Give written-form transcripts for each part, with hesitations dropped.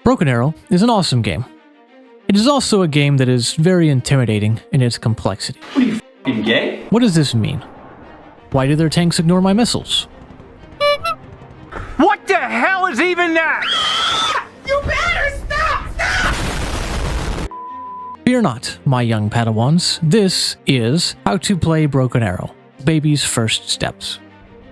Broken Arrow is an awesome game. It is also a game that is very intimidating in its complexity. What are you, f***ing gay? What does this mean? Why do their tanks ignore my missiles? What the hell is even that? You better stop! Fear not, my young Padawans. This is how to play Broken Arrow, baby's first steps.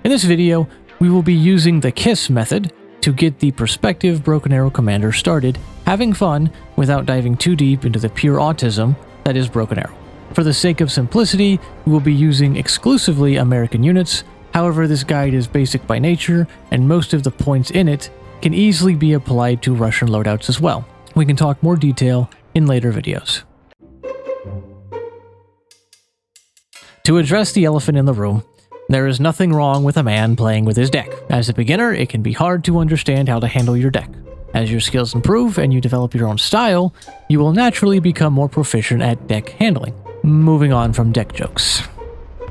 In this video, we will be using the KISS method to get the prospective Broken Arrow commander started, having fun without diving too deep into the pure autism that is Broken Arrow. For the sake of simplicity, we will be using exclusively American units. However, this guide is basic by nature, and most of the points in it can easily be applied to Russian loadouts as well. We can talk more detail in later videos. To address the elephant in the room, there is nothing wrong with a man playing with his deck. As a beginner, it can be hard to understand how to handle your deck. As your skills improve and you develop your own style, you will naturally become more proficient at deck handling. Moving on from deck jokes.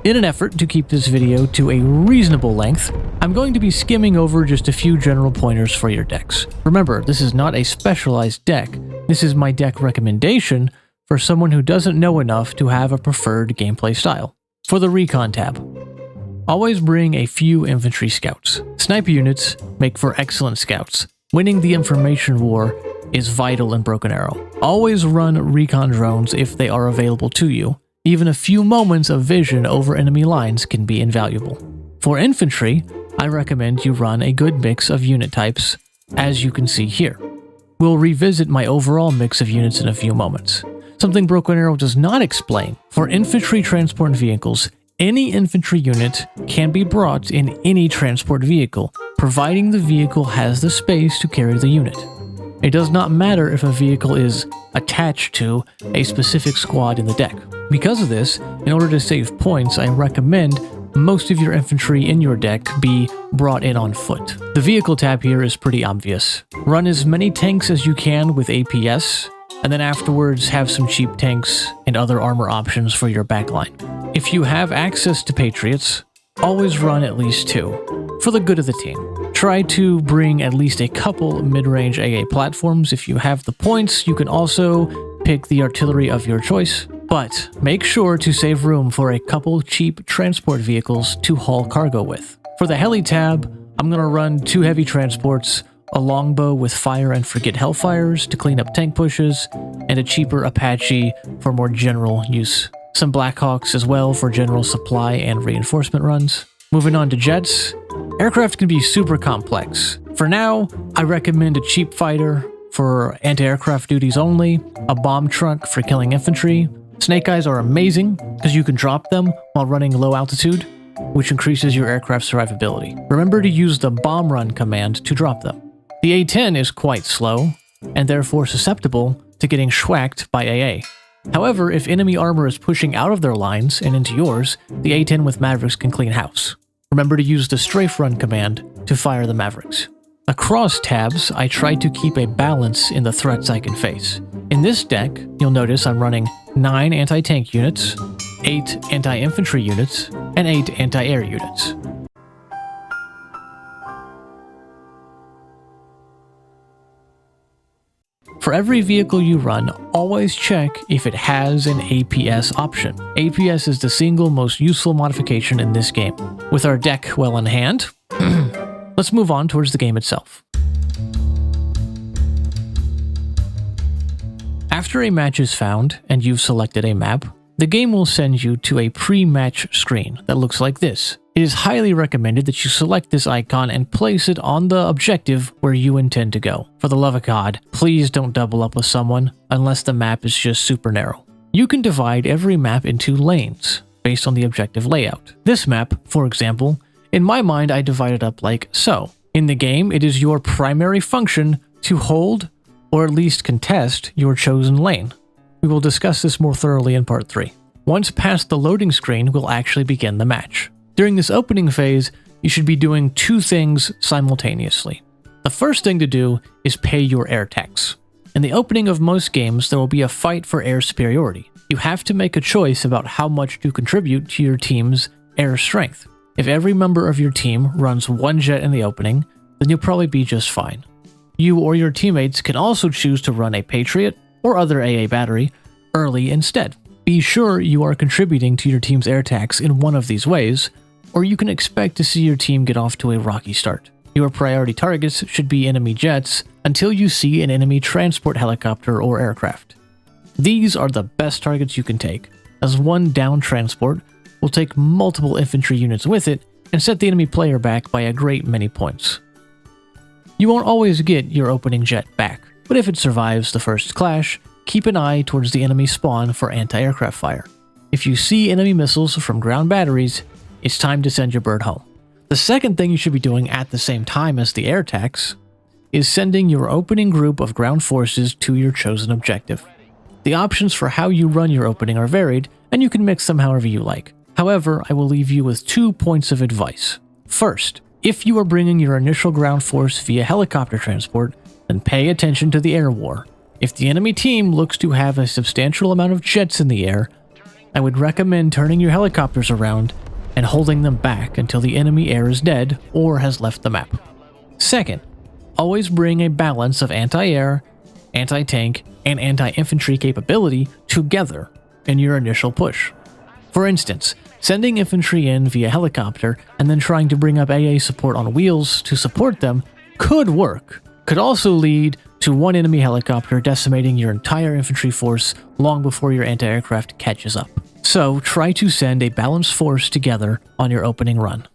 In an effort to keep this video to a reasonable length, I'm going to be skimming over just a few general pointers for your decks. Remember, this is not a specialized deck. This is my deck recommendation for someone who doesn't know enough to have a preferred gameplay style. For the Recon tab, always bring a few infantry scouts. Sniper units make for excellent scouts. Winning the information war is vital in Broken Arrow. Always run recon drones if they are available to you. Even a few moments of vision over enemy lines can be invaluable. For infantry, I recommend you run a good mix of unit types, as you can see here. We'll revisit my overall mix of units in a few moments. Something Broken Arrow does not explain. For infantry transport vehicles, any infantry unit can be brought in any transport vehicle, providing the vehicle has the space to carry the unit. It does not matter if a vehicle is attached to a specific squad in the deck. Because of this, in order to save points, I recommend most of your infantry in your deck be brought in on foot. The vehicle tab here is pretty obvious. Run as many tanks as you can with APS, and then afterwards have some cheap tanks and other armor options for your backline. If you have access to Patriots, always run at least 2, for the good of the team. Try to bring at least a couple mid-range AA platforms. If you have the points, you can also pick the artillery of your choice, but make sure to save room for a couple cheap transport vehicles to haul cargo with. For the heli tab, I'm going to run 2 heavy transports, a longbow with fire and forget hellfires to clean up tank pushes, and a cheaper Apache for more general use. Some Blackhawks as well for general supply and reinforcement runs. Moving on to jets, aircraft can be super complex. For now, I recommend a cheap fighter for anti-aircraft duties only, a bomb truck for killing infantry. Snake eyes are amazing because you can drop them while running low altitude, which increases your aircraft survivability. Remember to use the bomb run command to drop them. The A-10 is quite slow, and therefore susceptible to getting schwacked by AA. However, if enemy armor is pushing out of their lines and into yours, the A-10 with Mavericks can clean house. Remember to use the strafe run command to fire the Mavericks. Across tabs, I try to keep a balance in the threats I can face. In this deck, you'll notice I'm running 9 anti-tank units, 8 anti-infantry units, and 8 anti-air units. For every vehicle you run, always check if it has an APS option. APS is the single most useful modification in this game. With our deck well in hand, let's move on towards the game itself. After a match is found and you've selected a map, the game will send you to a pre-match screen that looks like this. It is highly recommended that you select this icon and place it on the objective where you intend to go. For the love of God, please don't double up with someone unless the map is just super narrow. You can divide every map into lanes based on the objective layout. This map, for example, in my mind I divide it up like so. In the game, it is your primary function to hold or at least contest your chosen lane. We will discuss this more thoroughly in part 3. Once past the loading screen, we'll actually begin the match. During this opening phase, you should be doing 2 things simultaneously. The first thing to do is pay your air tax. In the opening of most games, there will be a fight for air superiority. You have to make a choice about how much to contribute to your team's air strength. If every member of your team runs 1 jet in the opening, then you'll probably be just fine. You or your teammates can also choose to run a Patriot or other AA battery early instead. Be sure you are contributing to your team's air attacks in one of these ways, or you can expect to see your team get off to a rocky start. Your priority targets should be enemy jets until you see an enemy transport helicopter or aircraft. These are the best targets you can take, as one down transport will take multiple infantry units with it and set the enemy player back by a great many points. You won't always get your opening jet back, but if it survives the first clash, keep an eye towards the enemy spawn for anti-aircraft fire. If you see enemy missiles from ground batteries, it's time to send your bird home. The second thing you should be doing at the same time as the air attacks is sending your opening group of ground forces to your chosen objective. The options for how you run your opening are varied, and you can mix them however you like. However, I will leave you with 2 points of advice. First, if you are bringing your initial ground force via helicopter transport, then pay attention to the air war. If the enemy team looks to have a substantial amount of jets in the air, I would recommend turning your helicopters around and holding them back until the enemy air is dead or has left the map. Second, always bring a balance of anti-air, anti-tank, and anti-infantry capability together in your initial push. For instance, sending infantry in via helicopter and then trying to bring up AA support on wheels to support them could work. Could also lead to one enemy helicopter decimating your entire infantry force long before your anti-aircraft catches up. So try to send a balanced force together on your opening run.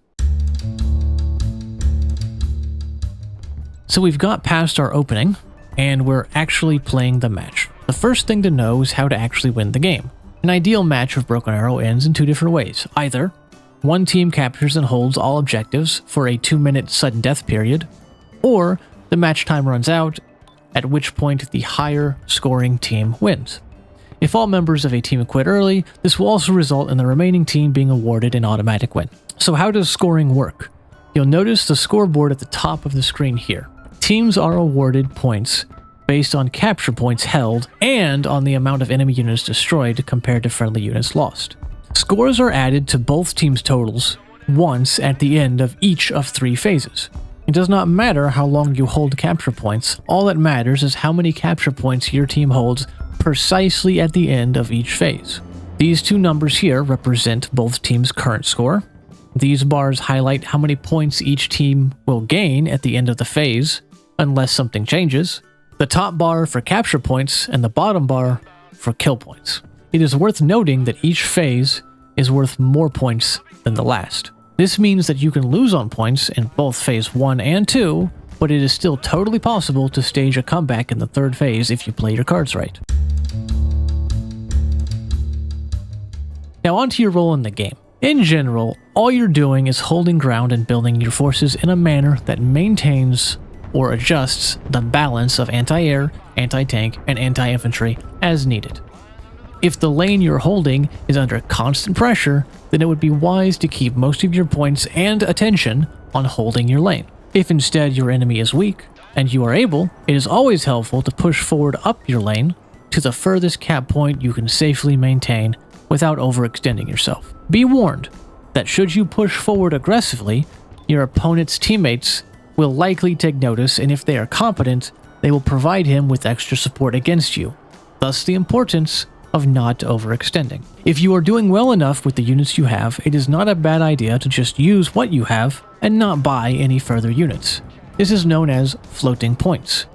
So we've got past our opening, and we're actually playing the match. The first thing to know is how to actually win the game. An ideal match of Broken Arrow ends in 2 different ways. Either one team captures and holds all objectives for a 2-minute sudden death period, or the match time runs out, at which point the higher scoring team wins. If all members of a team quit early, this will also result in the remaining team being awarded an automatic win. So how does scoring work? You'll notice the scoreboard at the top of the screen here. Teams are awarded points based on capture points held and on the amount of enemy units destroyed compared to friendly units lost. Scores are added to both teams' totals once at the end of each of 3 phases. It does not matter how long you hold capture points, all that matters is how many capture points your team holds precisely at the end of each phase. These 2 numbers here represent both teams' current score. These bars highlight how many points each team will gain at the end of the phase, unless something changes. The top bar for capture points and the bottom bar for kill points. It is worth noting that each phase is worth more points than the last. This means that you can lose on points in both phase 1 and 2, but it is still totally possible to stage a comeback in the 3rd phase if you play your cards right. Now onto your role in the game. In general, all you're doing is holding ground and building your forces in a manner that maintains or adjusts the balance of anti-air, anti-tank, and anti-infantry as needed. If the lane you're holding is under constant pressure, then it would be wise to keep most of your points and attention on holding your lane. If instead your enemy is weak, and you are able, it is always helpful to push forward up your lane to the furthest cap point you can safely maintain without overextending yourself. Be warned that should you push forward aggressively, your opponent's teammates will likely take notice, and if they are competent, they will provide him with extra support against you. Thus the importance of not overextending. If you are doing well enough with the units you have, it is not a bad idea to just use what you have and not buy any further units. This is known as floating points.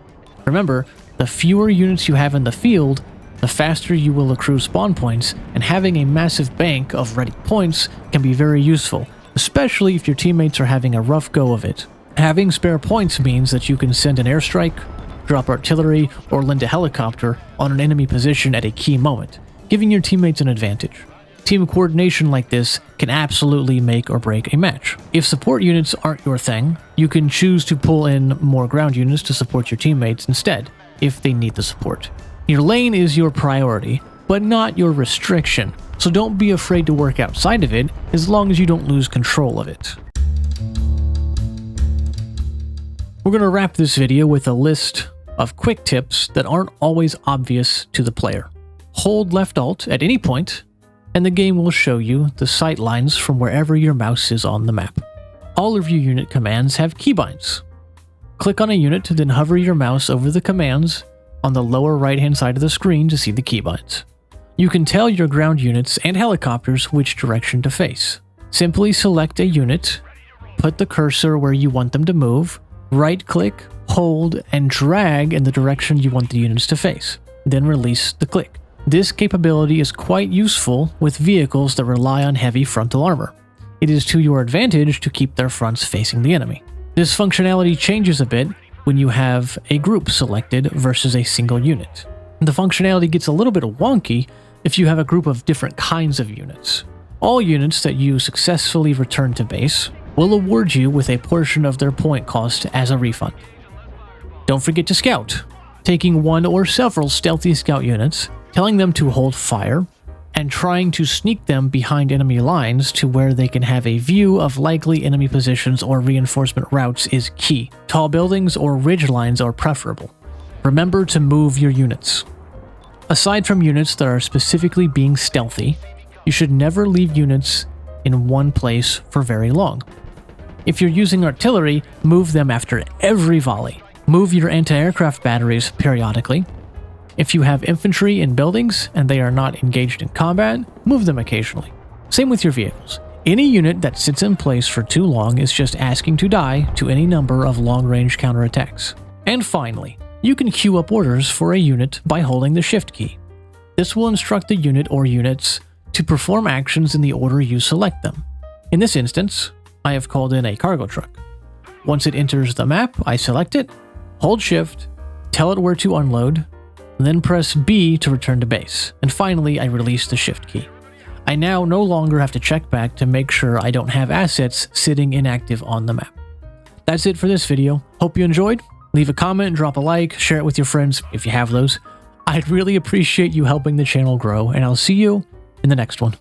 Remember, the fewer units you have in the field, the faster you will accrue spawn points, and having a massive bank of ready points can be very useful, especially if your teammates are having a rough go of it. Having spare points means that you can send an airstrike, drop artillery, or lend a helicopter on an enemy position at a key moment, giving your teammates an advantage. Team coordination like this can absolutely make or break a match. If support units aren't your thing, you can choose to pull in more ground units to support your teammates instead, if they need the support. Your lane is your priority, but not your restriction, so don't be afraid to work outside of it as long as you don't lose control of it. We're going to wrap this video with a list of quick tips that aren't always obvious to the player. Hold left alt at any point, and the game will show you the sight lines from wherever your mouse is on the map. All of your unit commands have keybinds. Click on a unit, then hover your mouse over the commands on the lower right-hand side of the screen to see the keybinds. You can tell your ground units and helicopters which direction to face. Simply select a unit, put the cursor where you want them to move, right-click, hold, and drag in the direction you want the units to face, then release the click. This capability is quite useful with vehicles that rely on heavy frontal armor. It is to your advantage to keep their fronts facing the enemy. This functionality changes a bit when you have a group selected versus a single unit. The functionality gets a little bit wonky if you have a group of different kinds of units. All units that you successfully return to base will award you with a portion of their point cost as a refund. Don't forget to scout, taking one or several stealthy scout units, telling them to hold fire, and trying to sneak them behind enemy lines to where they can have a view of likely enemy positions or reinforcement routes is key. Tall buildings or ridge lines are preferable. Remember to move your units. Aside from units that are specifically being stealthy, you should never leave units in one place for very long. If you're using artillery, move them after every volley. Move your anti-aircraft batteries periodically. If you have infantry in buildings and they are not engaged in combat, move them occasionally. Same with your vehicles. Any unit that sits in place for too long is just asking to die to any number of long-range counterattacks. And finally, you can queue up orders for a unit by holding the Shift key. This will instruct the unit or units to perform actions in the order you select them. In this instance, I have called in a cargo truck. Once it enters the map, I select it, hold Shift, tell it where to unload, then press B to return to base, and finally I release the Shift key. I now no longer have to check back to make sure I don't have assets sitting inactive on the map. That's it for this video. Hope you enjoyed. Leave a comment, drop a like, share it with your friends if you have those. I'd really appreciate you helping the channel grow, and I'll see you in the next one.